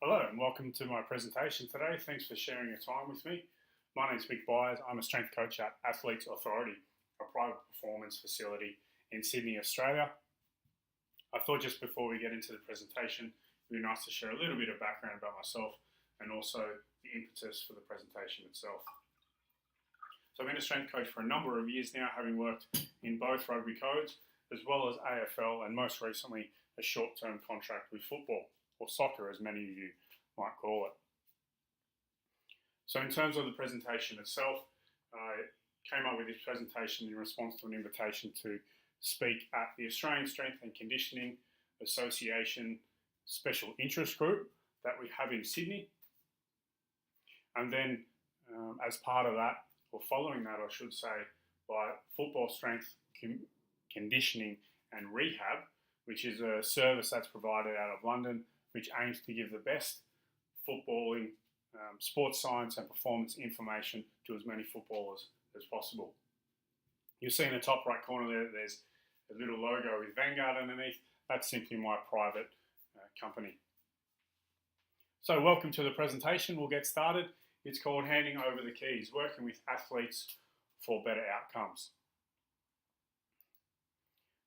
Hello and welcome to my presentation today. Thanks for sharing your time with me. My name is Mick Byers. I'm a strength coach at Athletes Authority, a private performance facility in Sydney, Australia. I thought just before we get into the presentation, it would be nice to share a little bit of background about myself and also the impetus for the presentation itself. So I've been a strength coach for a number of years now, having worked in both rugby codes as well as AFL and most recently a short-term contract with football, or soccer as many of you might call it. So in terms of the presentation itself, I came up with this presentation in response to an invitation to speak at the Australian Strength and Conditioning Association Special Interest Group that we have in Sydney. And then as part of that, or following that I should say, by Football Strength Conditioning and Rehab, which is a service that's provided out of London, which aims to give the best footballing, sports science and performance information to as many footballers as possible. You'll see in the top right corner there's a little logo with Vanguard underneath. That's simply my private company. So welcome to the presentation. We'll get started. It's called Handing Over the Keys, working with athletes for better outcomes.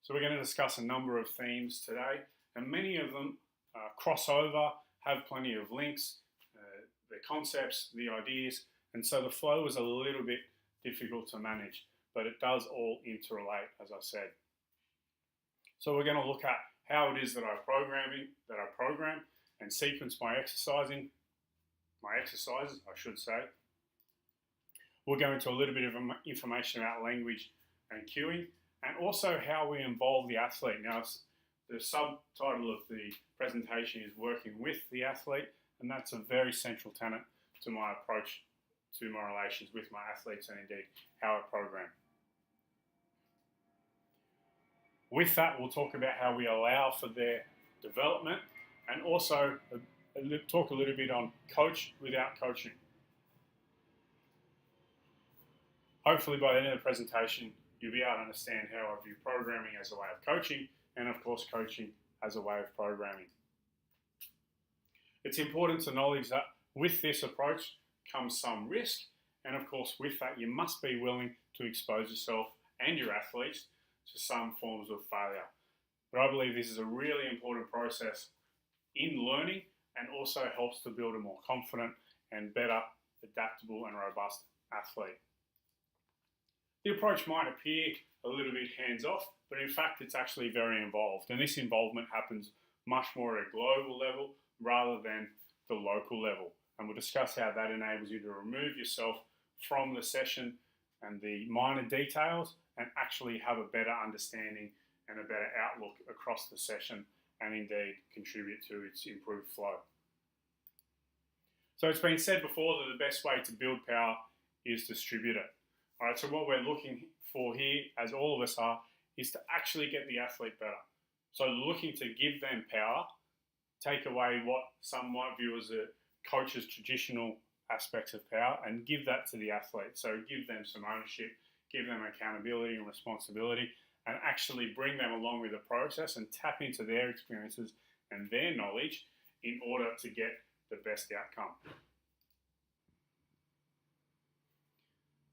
So we're going to discuss a number of themes today, and many of them cross over, have plenty of links, the concepts, the ideas, and so the flow is a little bit difficult to manage, but it does all interrelate, as I said. So we're going to look at how it is that I program and sequence my exercises, I should say. We'll go into a little bit of information about language and cueing, and also how we involve the athlete. Now, the subtitle of the presentation is Working with the Athlete, and that's a very central tenet to my approach to my relations with my athletes and indeed how I program. With that, we'll talk about how we allow for their development and also talk a little bit on coach without coaching. Hopefully by the end of the presentation, you'll be able to understand how I view programming as a way of coaching and of course coaching as a way of programming. It's important to acknowledge that with this approach comes some risk, and of course with that you must be willing to expose yourself and your athletes to some forms of failure. But I believe this is a really important process in learning and also helps to build a more confident and better adaptable and robust athlete. The approach might appear a little bit hands-off, but in fact it's actually very involved, and this involvement happens much more at a global level rather than the local level, and we'll discuss how that enables you to remove yourself from the session and the minor details and actually have a better understanding and a better outlook across the session and indeed contribute to its improved flow. So it's been said before that the best way to build power is distribute it. All right, so what we're looking for here, as all of us are, is to actually get the athlete better. So looking to give them power, take away what some might view as a coach's traditional aspects of power and give that to the athlete. So give them some ownership, give them accountability and responsibility, and actually bring them along with the process and tap into their experiences and their knowledge in order to get the best outcome.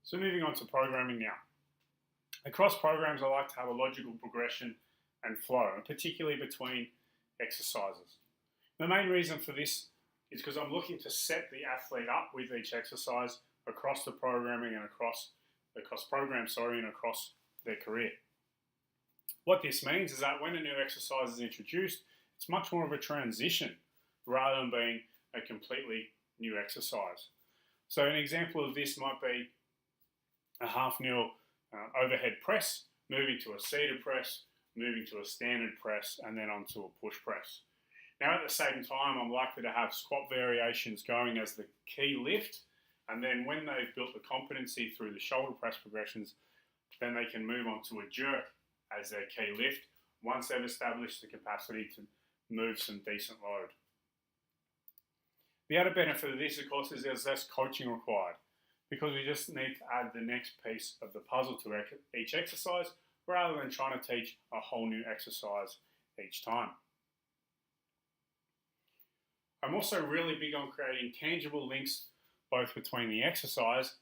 So moving on to programming now. Across programs, I like to have a logical progression and flow, and particularly between exercises. The main reason for this is because I'm looking to set the athlete up with each exercise across the programming and across their career. What this means is that when a new exercise is introduced, it's much more of a transition rather than being a completely new exercise. So an example of this might be a half-kneel overhead press, moving to a seated press, moving to a standard press, and then onto a push press. Now at the same time, I'm likely to have squat variations going as the key lift, and then when they've built the competency through the shoulder press progressions, then they can move on to a jerk as their key lift once they've established the capacity to move some decent load. The other benefit of this, of course, is there's less coaching required, because we just need to add the next piece of the puzzle to each exercise rather than trying to teach a whole new exercise each time. I'm also really big on creating tangible links both between the exercise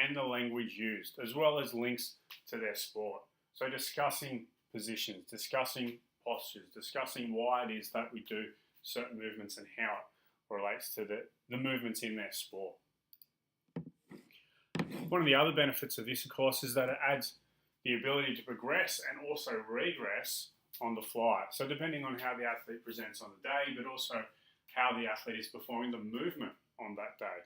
and the language used, as well as links to their sport. So discussing positions, discussing postures, discussing why it is that we do certain movements and how it relates to the movements in their sport. One of the other benefits of this, of course, is that it adds the ability to progress and also regress on the fly. So depending on how the athlete presents on the day, but also how the athlete is performing the movement on that day.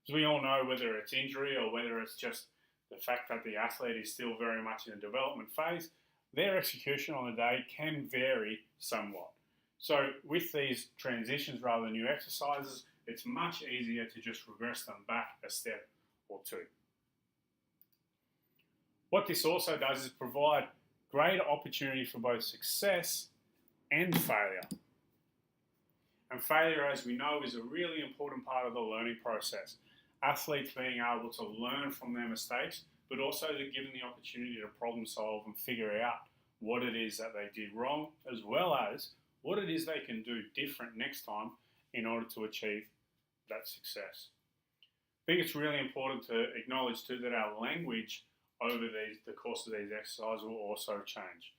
As we all know, whether it's injury or whether it's just the fact that the athlete is still very much in a development phase, their execution on the day can vary somewhat. So with these transitions rather than new exercises, it's much easier to just regress them back a step or two. What this also does is provide greater opportunity for both success and failure. And failure, as we know, is a really important part of the learning process. Athletes being able to learn from their mistakes, but also to give them the opportunity to problem solve and figure out what it is that they did wrong, as well as what it is they can do different next time in order to achieve that success. I think it's really important to acknowledge too that our language over the course of these exercises will also change.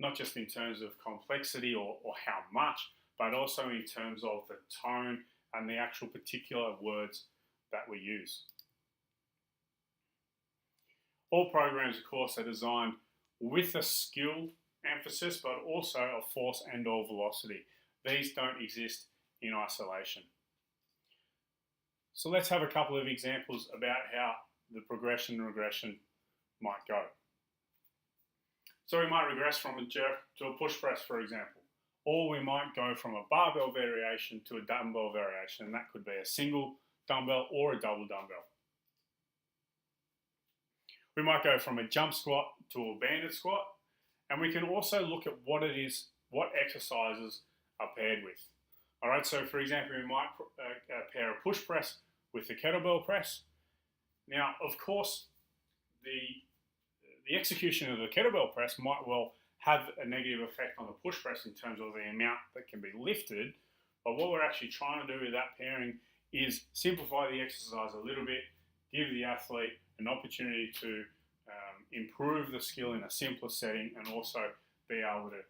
Not just in terms of complexity or how much, but also in terms of the tone and the actual particular words that we use. All programs, of course, are designed with a skill emphasis, but also a force and or velocity. These don't exist in isolation. So let's have a couple of examples about how the progression and regression might go. So we might regress from a jerk to a push press, for example. Or we might go from a barbell variation to a dumbbell variation, and that could be a single dumbbell or a double dumbbell. We might go from a jump squat to a banded squat, and we can also look at what exercises are paired with. All right, so for example, we might pair a push press with the kettlebell press. Now, of course, the execution of the kettlebell press might well have a negative effect on the push press in terms of the amount that can be lifted, but what we're actually trying to do with that pairing is simplify the exercise a little bit, give the athlete an opportunity to improve the skill in a simpler setting, and also be able to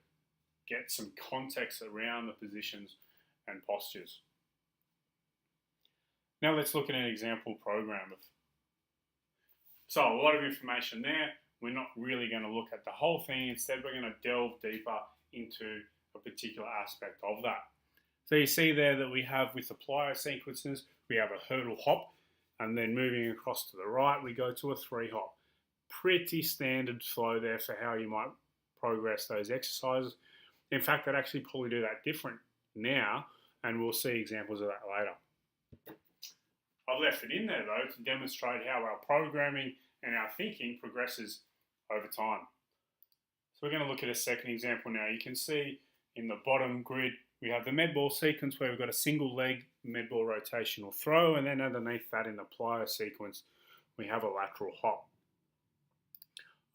get some context around the positions and postures. Now let's look at an example program. So a lot of information there. We're not really going to look at the whole thing. Instead, we're going to delve deeper into a particular aspect of that. So you see there that we have, with the plyo sequences, we have a hurdle hop, and then moving across to the right, we go to a 3 hop. Pretty standard flow there for how you might progress those exercises. In fact, I'd actually probably do that different now, and we'll see examples of that later. I've left it in there though to demonstrate how our programming and our thinking progresses over time. So we're going to look at a second example now. You can see in the bottom grid we have the med ball sequence where we've got a single leg med ball rotational throw, and then underneath that in the plyo sequence we have a lateral hop.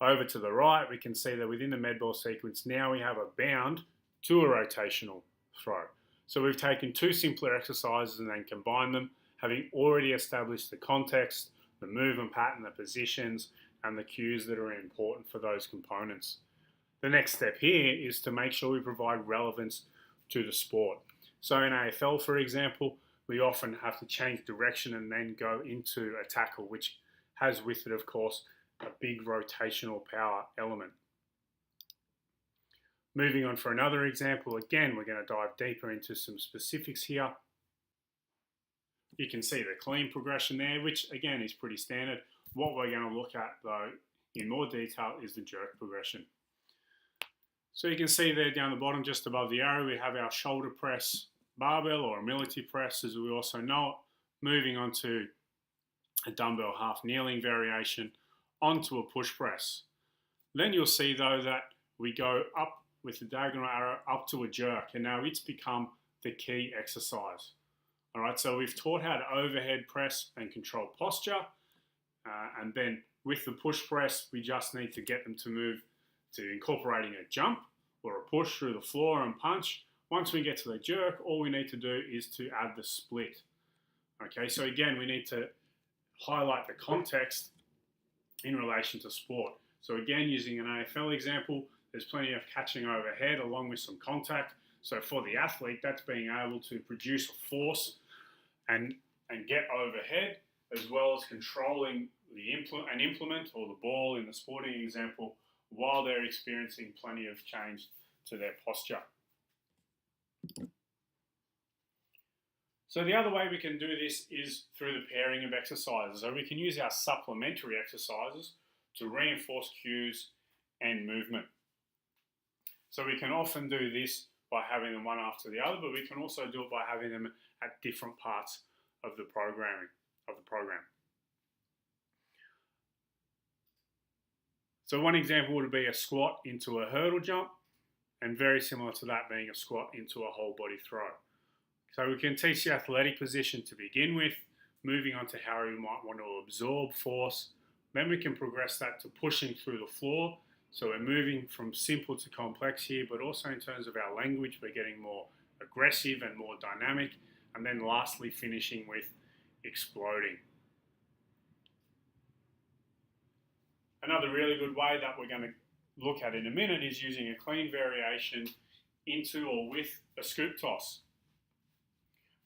Over to the right we can see that within the med ball sequence now we have a bound to a rotational throw. So we've taken two simpler exercises and then combined them, having already established the context, the movement pattern, the positions, and the cues that are important for those components. The next step here is to make sure we provide relevance to the sport. So in AFL, for example, we often have to change direction and then go into a tackle, which has with it, of course, a big rotational power element. Moving on for another example, again, we're going to dive deeper into some specifics here. You can see the clean progression there, which again is pretty standard. What we're going to look at though in more detail is the jerk progression. So you can see there down the bottom, just above the arrow, we have our shoulder press barbell or a military press as we also know it, moving on to a dumbbell half kneeling variation onto a push press. Then you'll see though that we go up with the diagonal arrow up to a jerk, and now it's become the key exercise. All right, so we've taught how to overhead press and control posture, and then with the push press, we just need to get them to move to incorporating a jump or a push through the floor and punch, Once we get to the jerk, all we need to do is to add the split. Okay, so again, we need to highlight the context in relation to sport. So again, using an AFL example, there's plenty of catching overhead along with some contact. So for the athlete, that's being able to produce a force and get overhead, as well as controlling an implement or the ball in the sporting example, while they're experiencing plenty of change to their posture. So the other way we can do this is through the pairing of exercises. So we can use our supplementary exercises to reinforce cues and movement. So we can often do this by having them one after the other, but we can also do it by having them at different parts of the program. So one example would be a squat into a hurdle jump, and very similar to that being a squat into a whole body throw. So we can teach the athletic position to begin with, moving on to how we might want to absorb force. Then we can progress that to pushing through the floor. So we're moving from simple to complex here, but also in terms of our language, we're getting more aggressive and more dynamic. And then lastly, finishing with exploding. Another really good way that we're going to look at in a minute is using a clean variation into or with a scoop toss.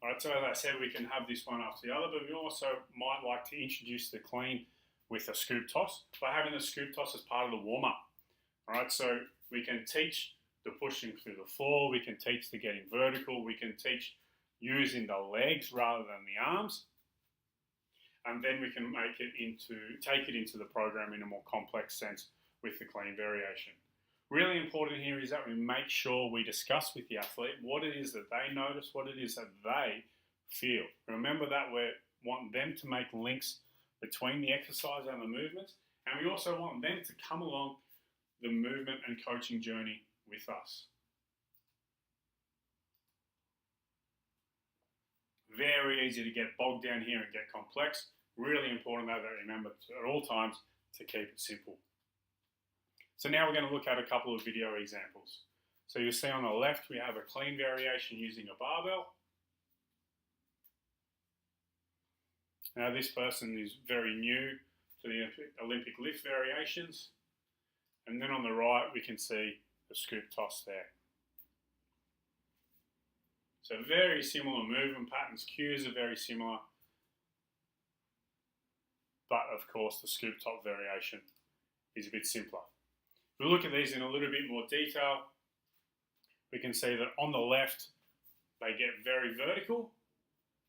All right, so as I said, we can have this one after the other, but we also might like to introduce the clean with a scoop toss by having the scoop toss as part of the warm-up. All right, so we can teach the pushing through the floor, we can teach the getting vertical, we can teach using the legs rather than the arms, and then we can take it into the program in a more complex sense with the clean variation. Really important here is that we make sure we discuss with the athlete what it is that they notice, what it is that they feel. Remember that we want them to make links between the exercise and the movements, and we also want them to come along the movement and coaching journey with us. Very easy to get bogged down here and get complex. Really important though that remember at all times to keep it simple. So now we're going to look at a couple of video examples. So you'll see on the left we have a clean variation using a barbell. Now this person is very new to the Olympic lift variations. And then on the right we can see the scoop toss there. So very similar movement patterns, cues are very similar. But of course the scoop top variation is a bit simpler. If we look at these in a little bit more detail, we can see that on the left, they get very vertical,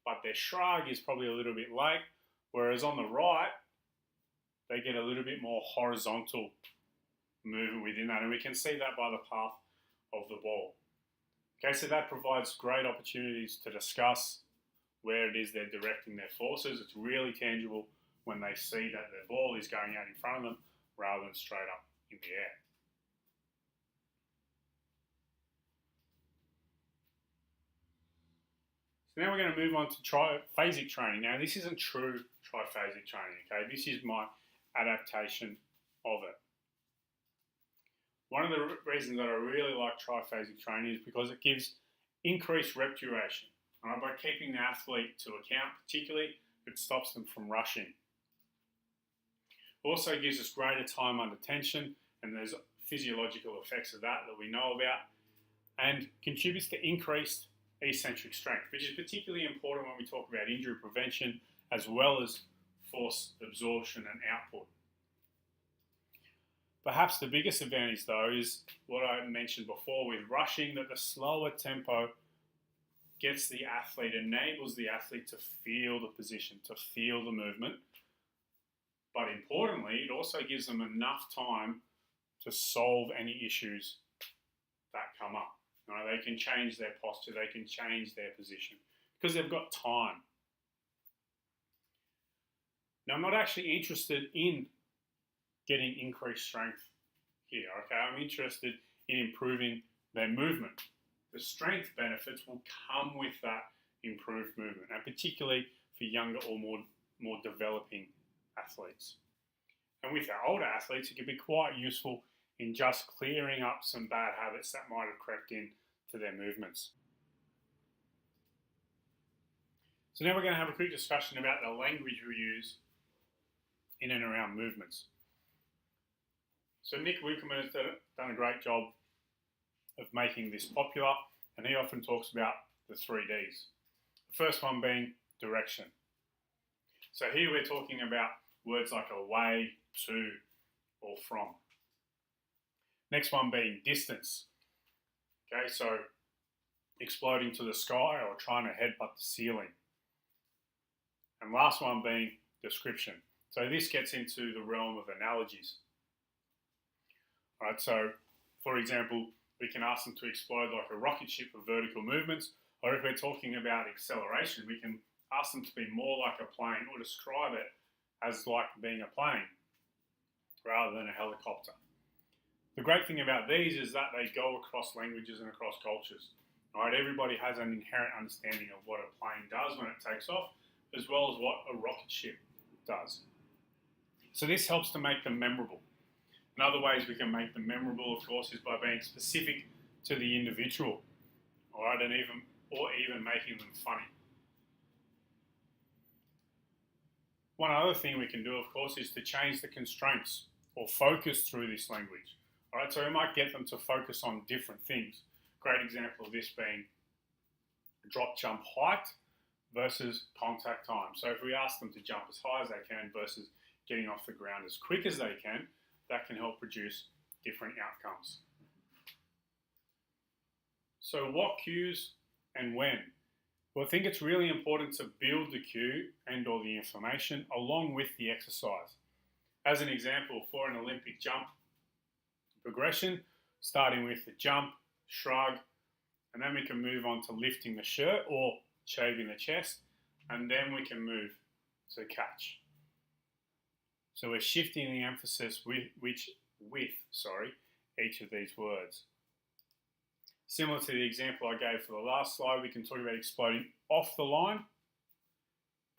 but their shrug is probably a little bit late, whereas on the right, they get a little bit more horizontal movement within that, and we can see that by the path of the ball. Okay, so that provides great opportunities to discuss where it is they're directing their forces. It's really tangible when they see that their ball is going out in front of them rather than straight up in the air. So now we're going to move on to triphasic training. Now this isn't true triphasic training, okay? This is my adaptation of it. One of the reasons that I really like triphasic training is because it gives increased rep duration. Right? By keeping the athlete to account particularly, it stops them from rushing. Also gives us greater time under tension, and there's physiological effects of that we know about, and contributes to increased eccentric strength, which is particularly important when we talk about injury prevention as well as force absorption and output. Perhaps the biggest advantage though is what I mentioned before with rushing, that the slower tempo gets the athlete, enables the athlete to feel the position, to feel the movement. But importantly, it also gives them enough time to solve any issues that come up. Right? They can change their posture, they can change their position because they've got time. Now, I'm not actually interested in getting increased strength here, okay? I'm interested in improving their movement. The strength benefits will come with that improved movement, and particularly for younger or more developing athletes. And with our older athletes, it can be quite useful in just clearing up some bad habits that might have crept in to their movements. So now we're going to have a quick discussion about the language we use in and around movements. So Nick Winkelman has done a great job of making this popular, and he often talks about the 3Ds. The first one being direction. So here we're talking about words like away, to, or from. Next one being distance. Okay, so exploding to the sky or trying to headbutt the ceiling. And last one being description. So this gets into the realm of analogies. Right, so for example, we can ask them to explode like a rocket ship for vertical movements, or if we're talking about acceleration, we can ask them to be more like a plane or describe it as like being a plane rather than a helicopter. The great thing about these is that they go across languages and across cultures. Right, everybody has an inherent understanding of what a plane does when it takes off, as well as what a rocket ship does. So this helps to make them memorable. And other ways we can make them memorable, of course, is by being specific to the individual, all right, and even making them funny. One other thing we can do, of course, is to change the constraints or focus through this language. All right, so we might get them to focus on different things. Great example of this being drop jump height versus contact time. So if we ask them to jump as high as they can versus getting off the ground as quick as they can, that can help produce different outcomes. So what cues and when? Well, I think it's really important to build the cue and or the information along with the exercise. As an example, for an Olympic jump progression, starting with the jump, shrug, and then we can move on to lifting the shirt or shaving the chest, and then we can move to catch. So we're shifting the emphasis with each of these words. Similar to the example I gave for the last slide, we can talk about exploding off the line,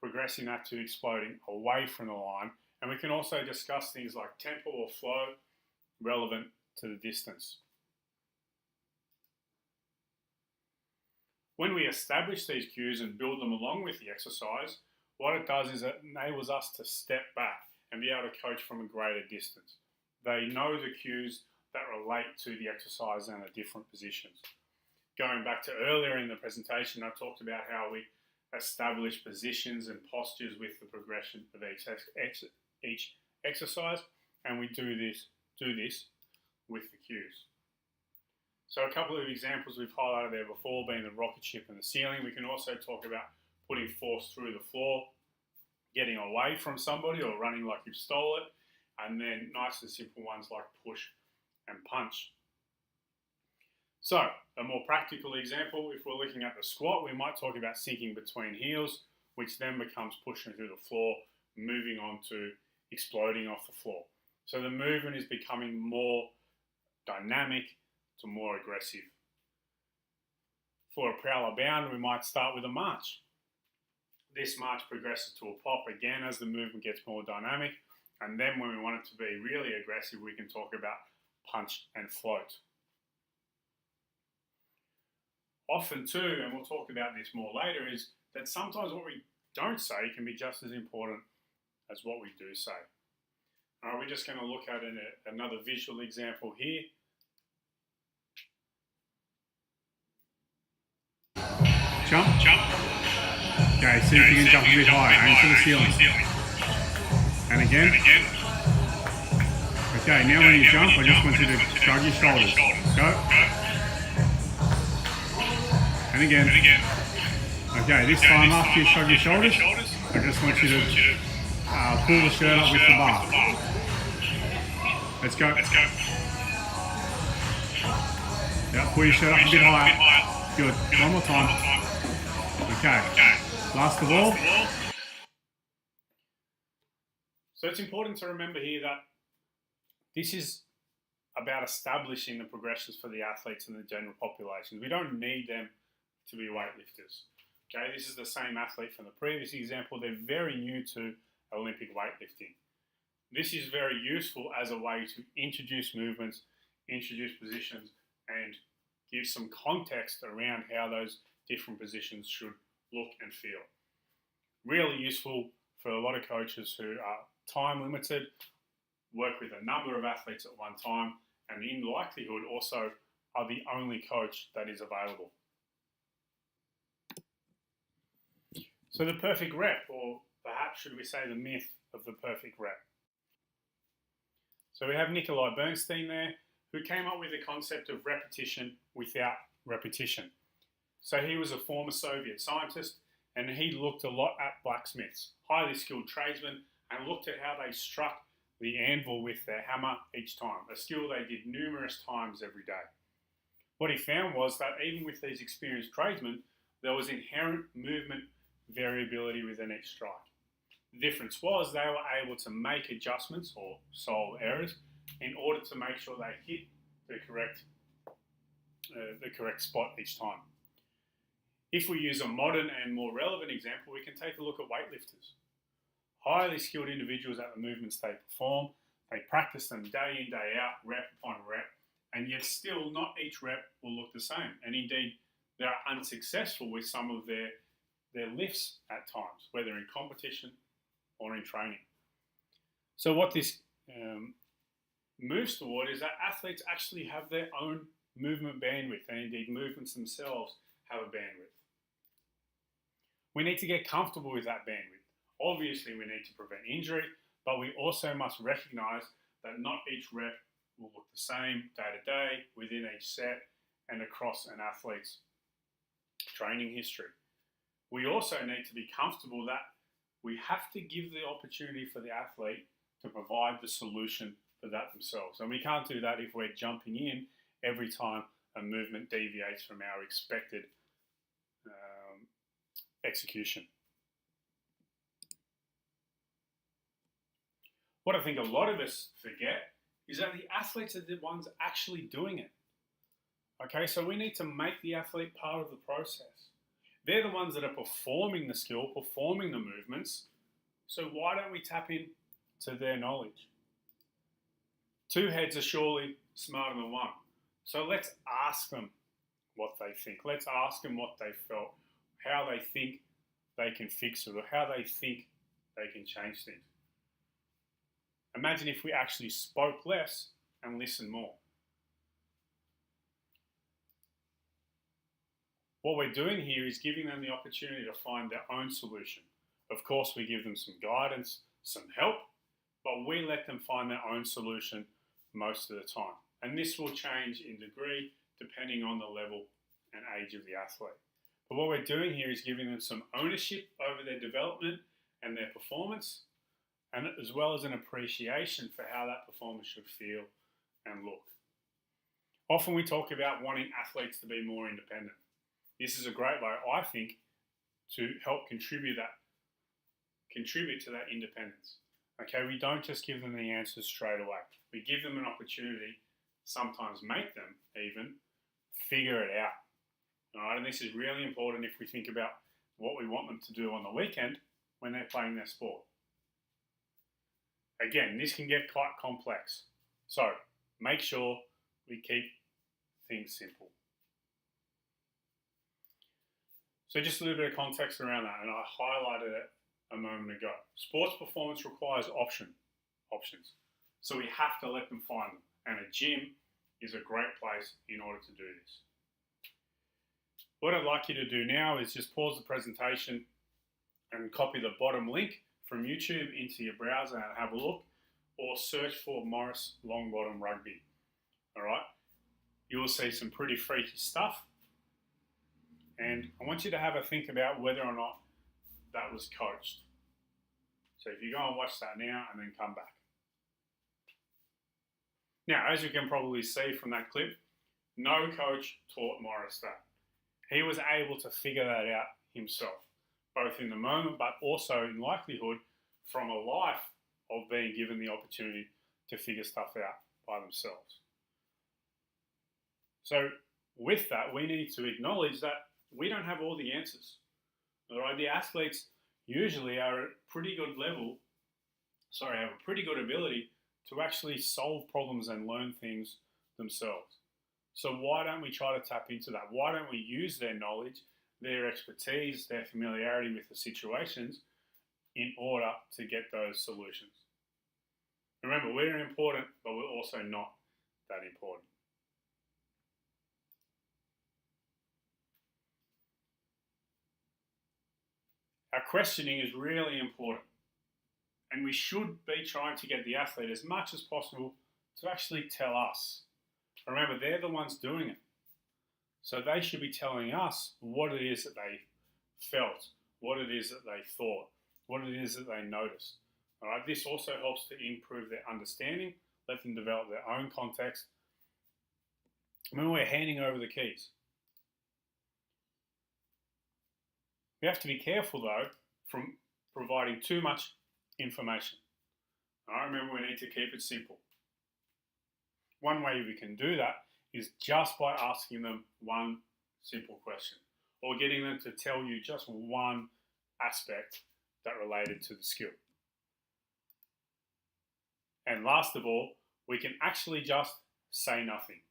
progressing that to exploding away from the line, and we can also discuss things like tempo or flow relevant to the distance. When we establish these cues and build them along with the exercise, what it does is it enables us to step back and be able to coach from a greater distance. They know the cues that relate to the exercise and the different positions. Going back to earlier in the presentation, I talked about how we establish positions and postures with the progression of each exercise, and we do this with the cues. So a couple of examples we've highlighted there before being the rocket ship and the ceiling. We can also talk about putting force through the floor, getting away from somebody or running like you've stole it, and then nice and simple ones like push and punch. So a more practical example, if we're looking at the squat, we might talk about sinking between heels, which then becomes pushing through the floor, moving on to exploding off the floor. So the movement is becoming more dynamic to more aggressive. For a prowler bound, we might start with a march. This march progresses to a pop again as the movement gets more dynamic, and then when we want it to be really aggressive, we can talk about punch and float. Often too, and we'll talk about this more later, is that sometimes what we don't say can be just as important as what we do say. All right, we're just going to look at another visual example here. Jump. Okay, see if you can jump a bit higher, aim for the ceiling. And again. Okay, now when you jump, I just want you to shrug your shoulders. Go. And again. Okay, this time after you shrug your shoulders, I just want you to pull the shirt up with the bar. Let's go. Yeah, pull your shirt up a bit higher. Good. One more time. Okay. Last of all. So it's important to remember here that this is about establishing the progressions for the athletes and the general population. We don't need them to be weightlifters. Okay, this is the same athlete from the previous example. They're very new to Olympic weightlifting. This is very useful as a way to introduce movements, introduce positions, and give some context around how those different positions should look and feel. Really useful for a lot of coaches who are time limited, work with a number of athletes at one time, and in likelihood also are the only coach that is available. So the perfect rep, or perhaps should we say the myth of the perfect rep. So we have Nikolai Bernstein there, who came up with the concept of repetition without repetition. So he was a former Soviet scientist, and he looked a lot at blacksmiths, highly skilled tradesmen, and looked at how they struck the anvil with their hammer each time, a skill they did numerous times every day. What he found was that even with these experienced tradesmen, there was inherent movement variability within each strike. The difference was they were able to make adjustments or solve errors in order to make sure they hit the correct spot each time. If we use a modern and more relevant example, we can take a look at weightlifters. Highly skilled individuals at the movements they perform, they practice them day in, day out, rep upon rep, and yet still not each rep will look the same. And indeed, they are unsuccessful with some of their lifts at times, whether in competition or in training. So what this moves toward is that athletes actually have their own movement bandwidth, and indeed movements themselves have a bandwidth. We need to get comfortable with that bandwidth. Obviously, we need to prevent injury, but we also must recognize that not each rep will look the same day to day, within each set, and across an athlete's training history. We also need to be comfortable that we have to give the opportunity for the athlete to provide the solution for that themselves. And we can't do that if we're jumping in every time a movement deviates from our expected execution. What I think a lot of us forget is that the athletes are the ones actually doing it. Okay, so we need to make the athlete part of the process. They're the ones that are performing the skill, performing the movements. So why don't we tap into their knowledge? Two heads are surely smarter than one. So let's ask them what they think. Let's ask them what they felt, how they think they can fix it, or how they think they can change things. Imagine if we actually spoke less and listened more. What we're doing here is giving them the opportunity to find their own solution. Of course, we give them some guidance, some help, but we let them find their own solution most of the time. And this will change in degree depending on the level and age of the athlete. But what we're doing here is giving them some ownership over their development and their performance, and as well as an appreciation for how that performance should feel and look. Often we talk about wanting athletes to be more independent. This is a great way, I think, to help contribute to that independence. Okay, we don't just give them the answers straight away. We give them an opportunity, sometimes make them even, figure it out. All right, and this is really important if we think about what we want them to do on the weekend when they're playing their sport. Again, this can get quite complex. So make sure we keep things simple. So just a little bit of context around that, and I highlighted it a moment ago. Sports performance requires options. So we have to let them find them. And a gym is a great place in order to do this. What I'd like you to do now is just pause the presentation and copy the bottom link from YouTube into your browser and have a look, or search for Morris Longbottom Rugby. All right, you will see some pretty freaky stuff, and I want you to have a think about whether or not that was coached. So if you go and watch that now and then come back. Now, as you can probably see from that clip, no coach taught Morris that. He was able to figure that out himself, both in the moment, but also in likelihood from a life of being given the opportunity to figure stuff out by themselves. So with that, we need to acknowledge that we don't have all the answers. All right, the athletes usually are at a pretty good level, have a pretty good ability to actually solve problems and learn things themselves. So why don't we try to tap into that? Why don't we use their knowledge, their expertise, their familiarity with the situations in order to get those solutions? Remember, we're important, but we're also not that important. Our questioning is really important, and we should be trying to get the athlete as much as possible to actually tell us. Remember, they're the ones doing it. So they should be telling us what it is that they felt, what it is that they thought, what it is that they noticed. All right, this also helps to improve their understanding, let them develop their own context. When we're handing over the keys, we have to be careful though from providing too much information. All right, remember, we need to keep it simple. One way we can do that is just by asking them one simple question or getting them to tell you just one aspect that related to the skill. And last of all, we can actually just say nothing.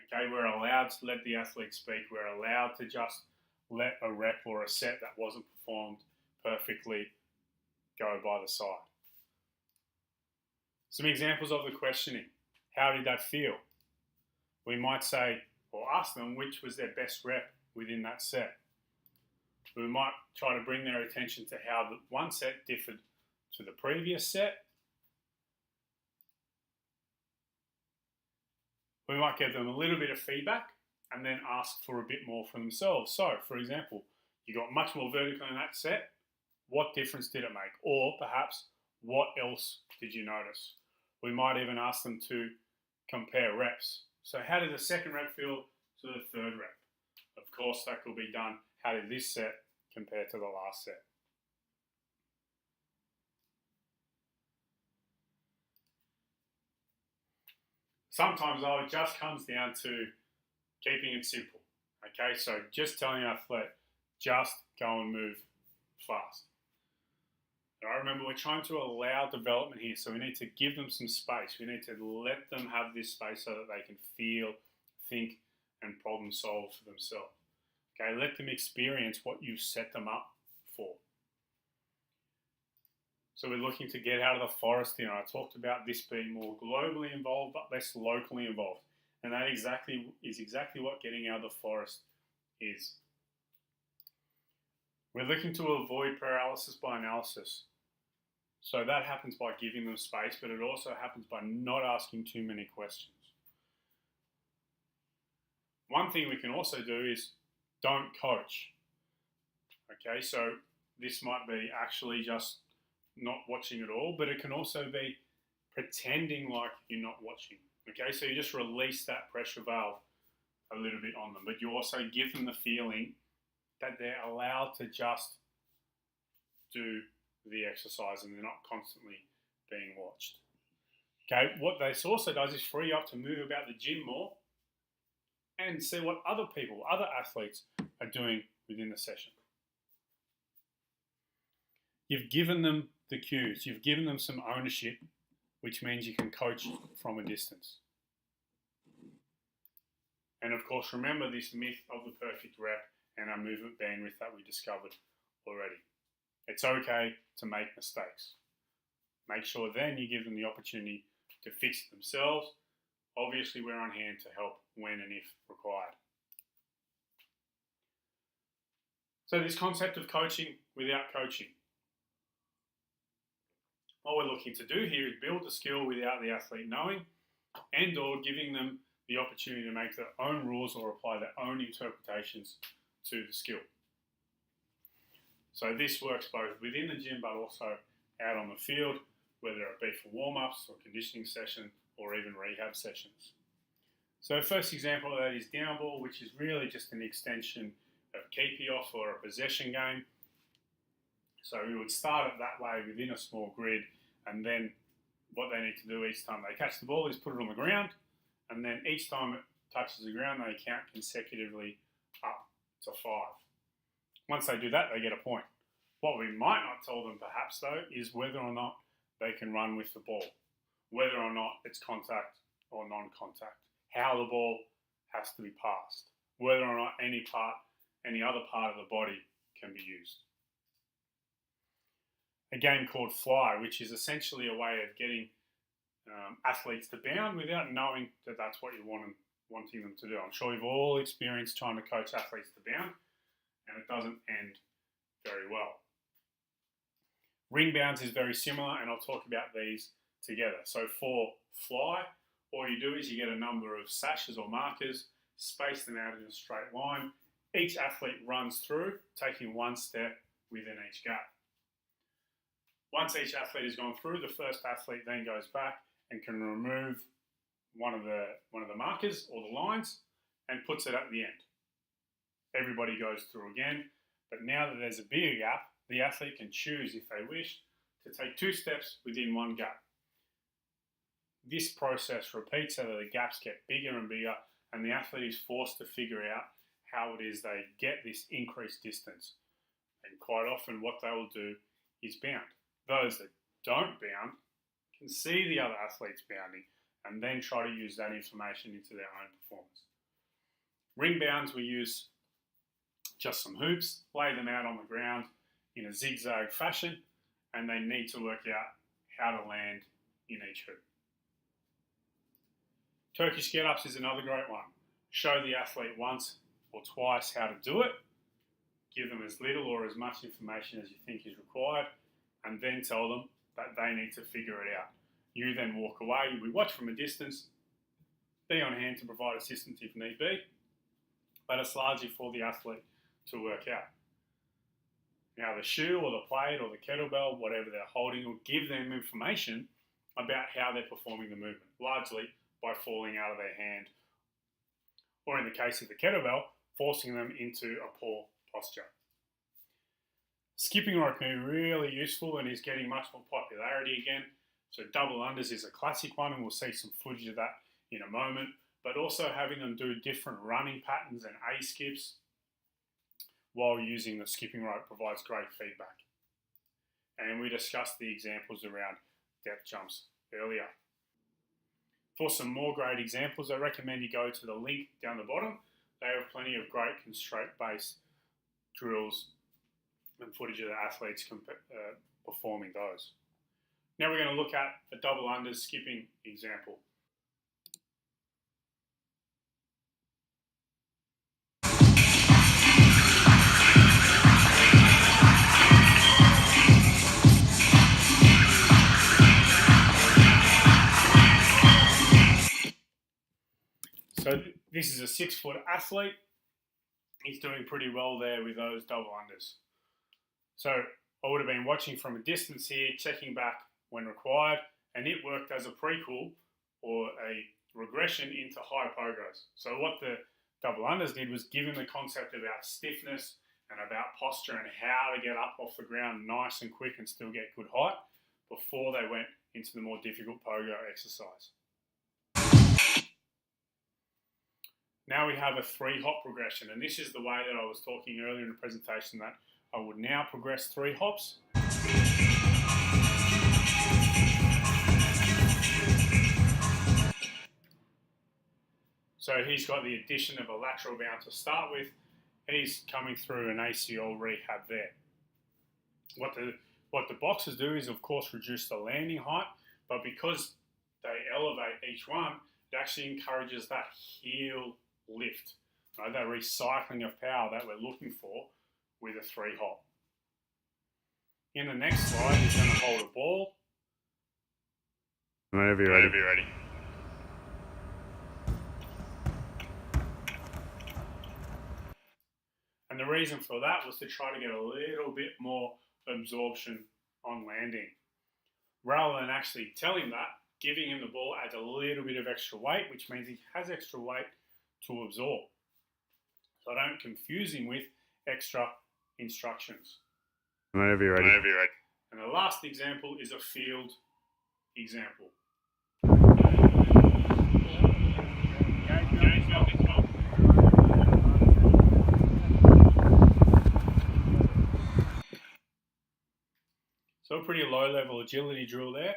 Okay, we're allowed to let the athlete speak. We're allowed to just let a rep or a set that wasn't performed perfectly go by the side. Some examples of the questioning. How did that feel? We might say or ask them which was their best rep within that set. We might try to bring their attention to how the one set differed to the previous set. We might give them a little bit of feedback and then ask for a bit more for themselves. So, for example, you got much more vertical in that set. What difference did it make? Or perhaps, what else did you notice? We might even ask them to compare reps. So how did the second rep feel to the third rep? Of course, that could be done. How did this set compare to the last set? Sometimes though, it just comes down to keeping it simple. Okay, so just telling our athlete, just go and move fast. I remember we're trying to allow development here, so we need to give them some space. We need to let them have this space so that they can feel, think, and problem solve for themselves. Okay, let them experience what you've set them up for. So we're looking to get out of the forest here. I talked about this being more globally involved, but less locally involved. And that is exactly what getting out of the forest is. We're looking to avoid paralysis by analysis. So that happens by giving them space, but it also happens by not asking too many questions. One thing we can also do is don't coach. Okay, so this might be actually just not watching at all, but it can also be pretending like you're not watching. Okay, so you just release that pressure valve a little bit on them, but you also give them the feeling that they're allowed to just do the exercise and they're not constantly being watched. Okay, what this also does is free up to move about the gym more and see what other people, other athletes are doing within the session. You've given them the cues, you've given them some ownership, which means you can coach from a distance. And of course, remember this myth of the perfect rep and our movement bandwidth that we discovered already. It's okay to make mistakes. Make sure then you give them the opportunity to fix it themselves. Obviously, we're on hand to help when and if required. So this concept of coaching without coaching. What we're looking to do here is build the skill without the athlete knowing and or giving them the opportunity to make their own rules or apply their own interpretations to the skill. So this works both within the gym but also out on the field, whether it be for warm-ups or conditioning session or even rehab sessions. So first example of that is down ball, which is really just an extension of keepy off or a possession game. So we would start it that way within a small grid, and then what they need to do each time they catch the ball is put it on the ground, and then each time it touches the ground they count consecutively up to 5. Once they do that, they get a point. What we might not tell them perhaps though is whether or not they can run with the ball, whether or not it's contact or non-contact, how the ball has to be passed, whether or not any other part of the body can be used. A game called Fly, which is essentially a way of getting athletes to bound without knowing that that's what you're wanting them to do. I'm sure you've all experienced trying to coach athletes to bound, and it doesn't end very well. Ring bounds is very similar, and I'll talk about these together. So for Fly, all you do is you get a number of sashes or markers, space them out in a straight line. Each athlete runs through, taking one step within each gap. Once each athlete has gone through, the first athlete then goes back and can remove one of the markers or the lines and puts it at the end. Everybody goes through again, but now that there's a bigger gap, the athlete can choose, if they wish, to take 2 steps within one gap. This process repeats so that the gaps get bigger and bigger, and the athlete is forced to figure out how it is they get this increased distance. And quite often what they will do is bound. Those that don't bound can see the other athletes bounding and then try to use that information into their own performance. Ring bounds, we use just some hoops, lay them out on the ground in a zigzag fashion, and they need to work out how to land in each hoop. Turkish get-ups is another great one. Show the athlete once or twice how to do it, give them as little or as much information as you think is required, and then tell them that they need to figure it out. You then walk away, we watch from a distance, be on hand to provide assistance if need be, but it's largely for the athlete to work out. Now the shoe or the plate or the kettlebell, whatever they're holding, will give them information about how they're performing the movement, largely by falling out of their hand, or in the case of the kettlebell, forcing them into a poor posture. Skipping rope can be really useful and is getting much more popularity again. So double unders is a classic one, and we'll see some footage of that in a moment, but also having them do different running patterns and A-skips while using the skipping rope provides great feedback. And we discussed the examples around depth jumps earlier. For some more great examples, I recommend you go to the link down the bottom. They have plenty of great constraint-based drills and footage of the athletes performing those. Now we're going to look at a double unders skipping example. So this is a 6-foot athlete. He's doing pretty well there with those double unders. So I would have been watching from a distance here, checking back when required, and it worked as a prequel or a regression into high pogos. So what the double unders did was give him the concept about stiffness and about posture and how to get up off the ground nice and quick and still get good height before they went into the more difficult pogo exercise. Now we have a 3-hop progression, and this is the way that I was talking earlier in the presentation that I would now progress 3 hops. So he's got the addition of a lateral bound to start with. He's coming through an ACL rehab there. What the boxers do is, of course, reduce the landing height, but because they elevate each one, it actually encourages that heel lift, right? That recycling of power that we're looking for with a 3-hop. In the next slide, he's going to hold a ball. Whenever you're ready. And the reason for that was to try to get a little bit more absorption on landing. Rather than actually telling that, giving him the ball adds a little bit of extra weight, which means he has extra weight to absorb. So don't confuse him with extra instructions. Whenever you're ready. And the last example is a field example. So a pretty low level agility drill there.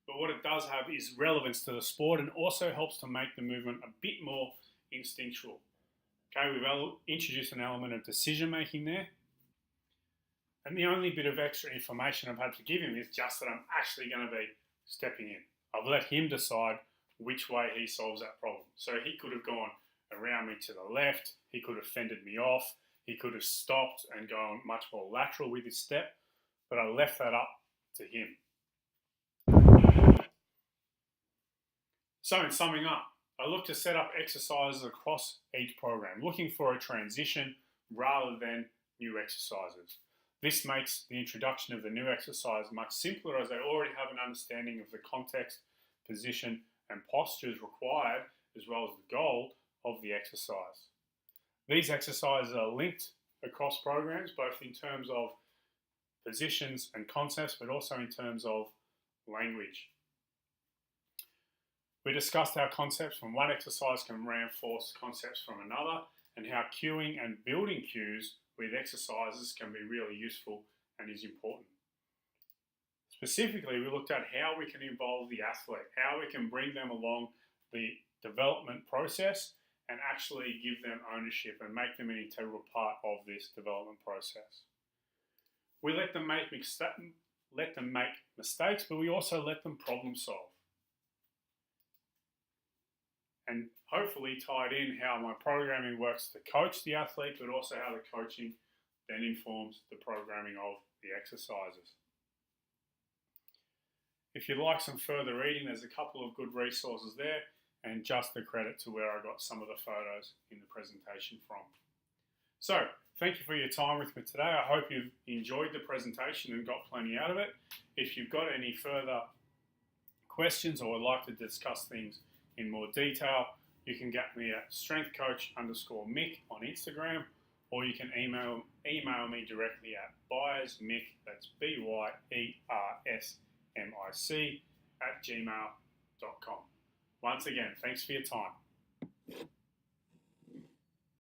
but what it does have is relevance to the sport and also helps to make the movement a bit more instinctual. Okay, we've introduced an element of decision making there. And the only bit of extra information I've had to give him is just that I'm actually going to be stepping in. I've let him decide which way he solves that problem. So he could have gone around me to the left, he could have fended me off, he could have stopped and gone much more lateral with his step, but I left that up to him. So in summing up, I look to set up exercises across each program, looking for a transition rather than new exercises. This makes the introduction of the new exercise much simpler as I already have an understanding of the context, position, and postures required, as well as the goal of the exercise. These exercises are linked across programs, both in terms of positions and concepts, but also in terms of language. We discussed how concepts from one exercise can reinforce concepts from another, and how cueing and building cues with exercises can be really useful and is important. Specifically, we looked at how we can involve the athlete, how we can bring them along the development process and actually give them ownership and make them an integral part of this development process. We let them make mistakes, but we also let them problem solve. And hopefully tied in how my programming works to coach the athlete, but also how the coaching then informs the programming of the exercises. If you'd like some further reading, there's a couple of good resources there, and just the credit to where I got some of the photos in the presentation from. So, thank you for your time with me today. I hope you've enjoyed the presentation and got plenty out of it. If you've got any further questions or would like to discuss things in more detail, you can get me at strengthcoach_Mick on Instagram, or you can email me directly at byersmick, that's BYERSMIC @gmail.com. Once again, thanks for your time.